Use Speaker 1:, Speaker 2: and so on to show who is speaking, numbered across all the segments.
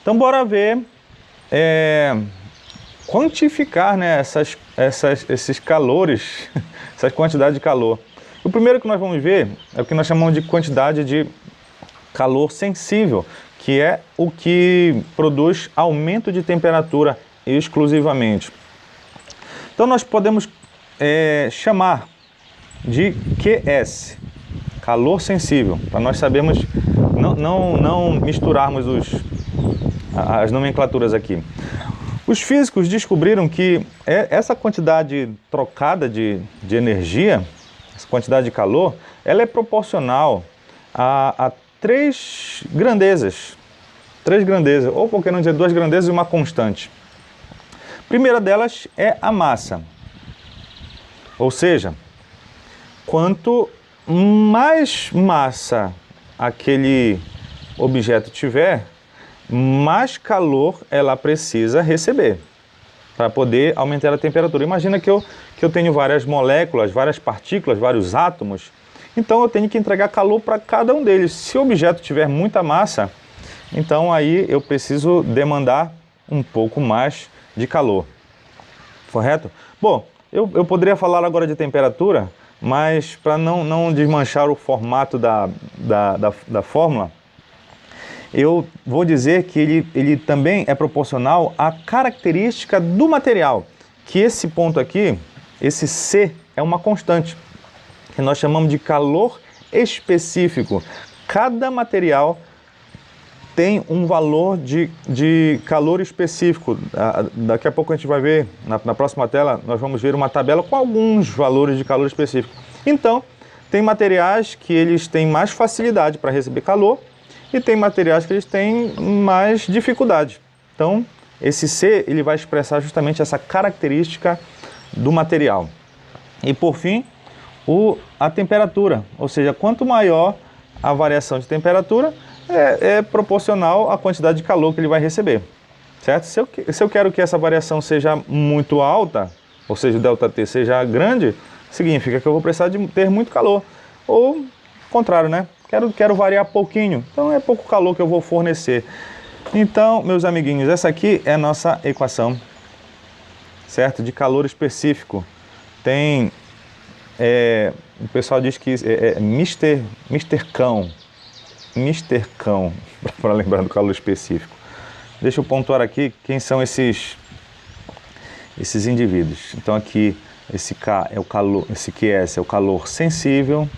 Speaker 1: Então, bora ver, quantificar, né, esses calores, essas quantidades de calor. O primeiro que nós vamos ver é o que nós chamamos de quantidade de calor sensível, que é o que produz aumento de temperatura exclusivamente. Então nós podemos chamar de QS, calor sensível, para nós sabermos, não misturarmos as nomenclaturas aqui. Os físicos descobriram que essa quantidade trocada de energia, essa quantidade de calor, ela é proporcional a três grandezas, ou por que não dizer duas grandezas e uma constante. A primeira delas é a massa, ou seja, quanto mais massa aquele objeto tiver, mais calor ela precisa receber para poder aumentar a temperatura. Imagina que eu tenho várias moléculas, várias partículas, vários átomos, então eu tenho que entregar calor para cada um deles. Se o objeto tiver muita massa, então aí eu preciso demandar um pouco mais de calor, correto? Bom, eu poderia falar agora de temperatura, mas para não desmanchar o formato da fórmula, eu vou dizer que ele também é proporcional à característica do material, que esse ponto aqui, esse C, é uma constante, que nós chamamos de calor específico. Cada material tem um valor de calor específico. Daqui a pouco a gente vai ver, na próxima tela, nós vamos ver uma tabela com alguns valores de calor específico. Então, tem materiais que eles têm mais facilidade para receber calor e tem materiais que eles têm mais dificuldade. Então, esse C ele vai expressar justamente essa característica do material. E, por fim, a temperatura, ou seja, quanto maior a variação de temperatura, é proporcional à quantidade de calor que ele vai receber, certo? Se eu quero que essa variação seja muito alta, ou seja, o ΔT seja grande, significa que eu vou precisar de ter muito calor. Ou, contrário, né? Quero variar pouquinho, então é pouco calor que eu vou fornecer. Então, meus amiguinhos, essa aqui é a nossa equação, certo? De calor específico. Tem, o pessoal diz que é Mr. Cão, para lembrar do calor específico. Deixa eu pontuar aqui quem são esses indivíduos. Então aqui, esse K é o calor, esse QS é o calor sensível,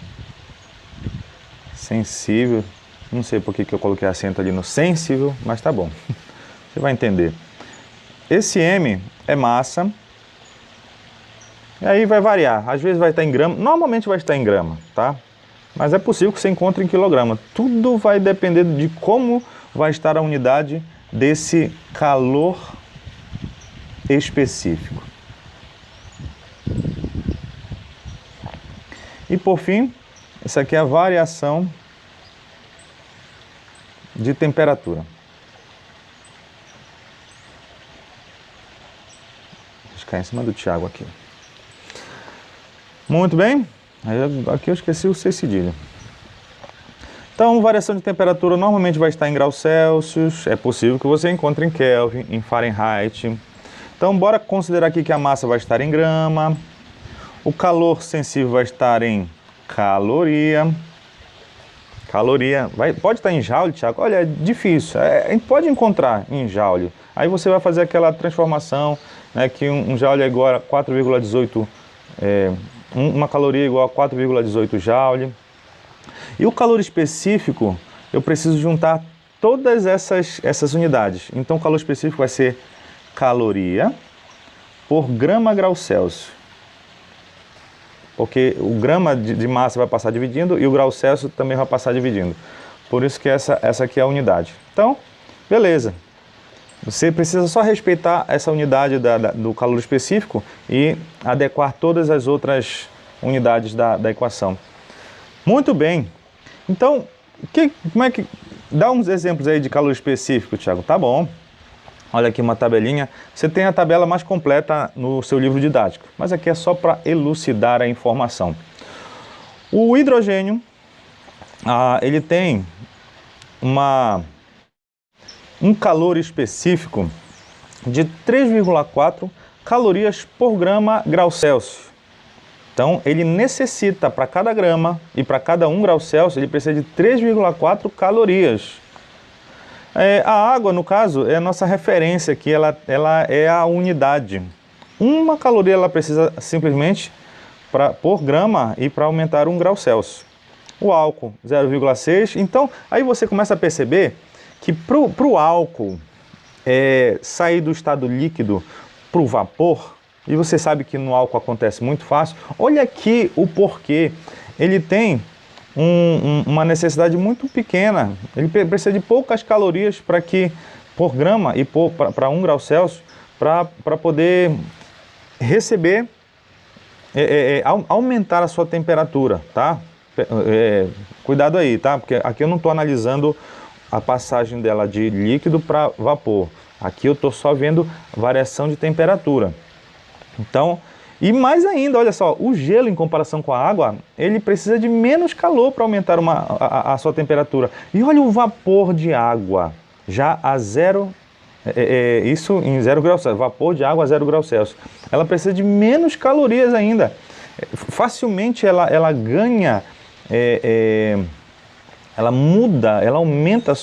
Speaker 1: não sei por que eu coloquei acento ali no sensível, mas tá bom, você vai entender. Esse M é massa, e aí vai variar, às vezes vai estar em grama, normalmente vai estar em grama, tá? Mas é possível que você encontre em quilograma. Tudo vai depender de como vai estar a unidade desse calor específico. E por fim, essa aqui é a variação de temperatura. Deixa eu cair em cima do Thiago aqui. Muito bem. Aqui eu esqueci o C cedilha. Então, variação de temperatura normalmente vai estar em graus Celsius. É possível que você encontre em Kelvin, em Fahrenheit. Então, bora considerar aqui que a massa vai estar em grama. O calor sensível vai estar em caloria. Pode estar em joule, Thiago? Olha, é difícil. A gente pode encontrar em joule. Aí você vai fazer aquela transformação, né, que um joule é igual a 4,18 uma caloria igual a 4,18 joule. E o calor específico, eu preciso juntar todas essas unidades. Então, o calor específico vai ser caloria por grama grau Celsius. Porque o grama de massa vai passar dividindo e o grau Celsius também vai passar dividindo. Por isso que essa aqui é a unidade. Então, beleza. Você precisa só respeitar essa unidade do calor específico e adequar todas as outras unidades da equação. Muito bem. Então, como é que... Dá uns exemplos aí de calor específico, Thiago. Tá bom. Olha aqui uma tabelinha. Você tem a tabela mais completa no seu livro didático, mas aqui é só para elucidar a informação. O hidrogênio, ele tem um calor específico de 3,4 calorias por grama grau Celsius. Então, ele necessita, para cada grama e para cada 1 grau Celsius, ele precisa de 3,4 calorias. A água, no caso, é a nossa referência aqui, ela é a unidade. Uma caloria ela precisa simplesmente por grama e para aumentar 1 grau Celsius. O álcool, 0,6. Então, aí você começa a perceber que para o álcool sair do estado líquido para o vapor, e você sabe que no álcool acontece muito fácil, olha aqui o porquê. Ele tem uma necessidade muito pequena, ele precisa de poucas calorias por grama e para 1 grau Celsius para poder receber, aumentar a sua temperatura, tá? Cuidado aí, tá? Porque aqui eu não estou analisando a passagem dela de líquido para vapor. Aqui eu estou só vendo variação de temperatura. Então, e mais ainda, olha só, o gelo em comparação com a água, ele precisa de menos calor para aumentar a sua temperatura. E olha o vapor de água, já a zero, isso em 0 graus Celsius, vapor de água a 0 graus Celsius. Ela precisa de menos calorias ainda. Facilmente ela ganha, ela muda, ela aumenta a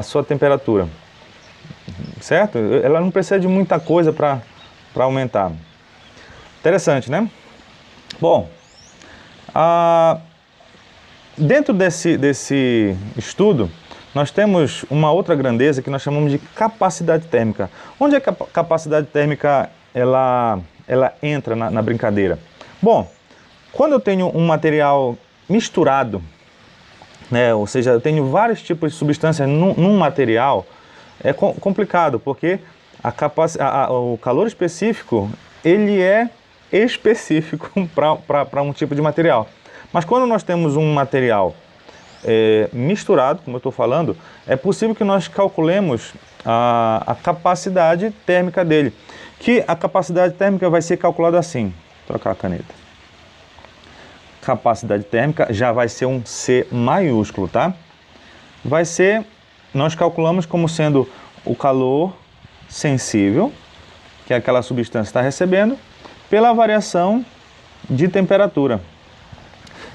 Speaker 1: sua temperatura. Certo? Ela não precisa de muita coisa para aumentar. Interessante, né? Bom, dentro desse estudo, nós temos uma outra grandeza que nós chamamos de capacidade térmica. Onde é que a capacidade térmica ela entra na brincadeira? Bom, quando eu tenho um material misturado, né, ou seja, eu tenho vários tipos de substâncias num material, é complicado, porque o calor específico, ele é específico para um tipo de material. Mas quando nós temos um material misturado, como eu estou falando, é possível que nós calculemos a capacidade térmica dele. Que a capacidade térmica vai ser calculada assim. Vou trocar a caneta. Capacidade térmica já vai ser um C maiúsculo, tá? Nós calculamos como sendo o calor sensível, que é aquela substância está recebendo, pela variação de temperatura.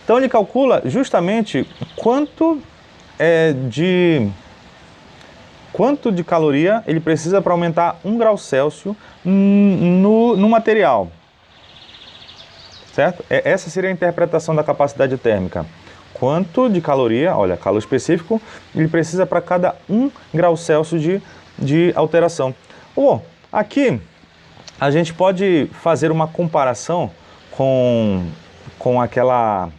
Speaker 1: Então ele calcula justamente quanto de caloria ele precisa para aumentar 1 grau Celsius no material. Certo? Essa seria a interpretação da capacidade térmica. Quanto de caloria, olha, calor específico, ele precisa para cada 1 grau Celsius de alteração. Bom, aqui a gente pode fazer uma comparação com aquela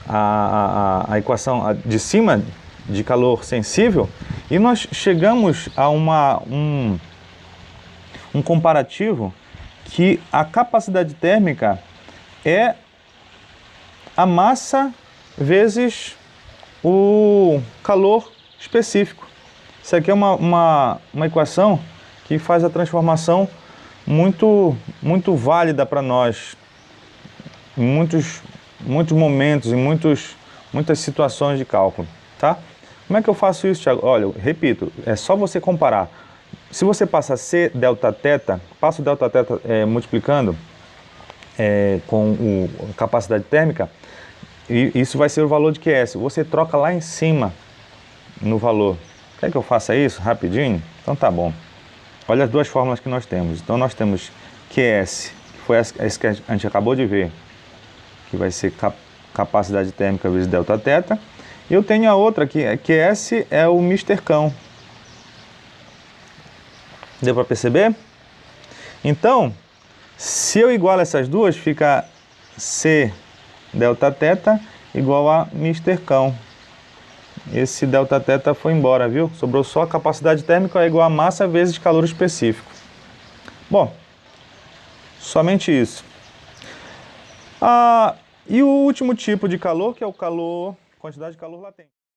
Speaker 1: a equação de cima de calor sensível, e nós chegamos a um comparativo que a capacidade térmica é a massa vezes o calor específico. Isso aqui é uma equação que faz a transformação muito válida para nós em muitos momentos, em muitas situações de cálculo, tá? Como é que eu faço isso, Thiago? Olha, eu repito, é só você comparar. Se você passa C delta θ, passa o delta θ multiplicando com a capacidade térmica, e isso vai ser o valor de QS. Você troca lá em cima no valor. Quer que eu faça isso rapidinho? Então tá bom. Olha as duas fórmulas que nós temos. Então nós temos QS, que foi essa que a gente acabou de ver, que vai ser capacidade térmica vezes delta θ. E eu tenho a outra aqui, QS é o Mister Cão. Deu para perceber? Então, se eu igualo essas duas, fica C delta θ igual a Mister Cão. Esse delta θ foi embora, viu? Sobrou só a capacidade térmica é igual a massa vezes calor específico. Bom, somente isso. E o último tipo de calor, que é o calor, quantidade de calor latente.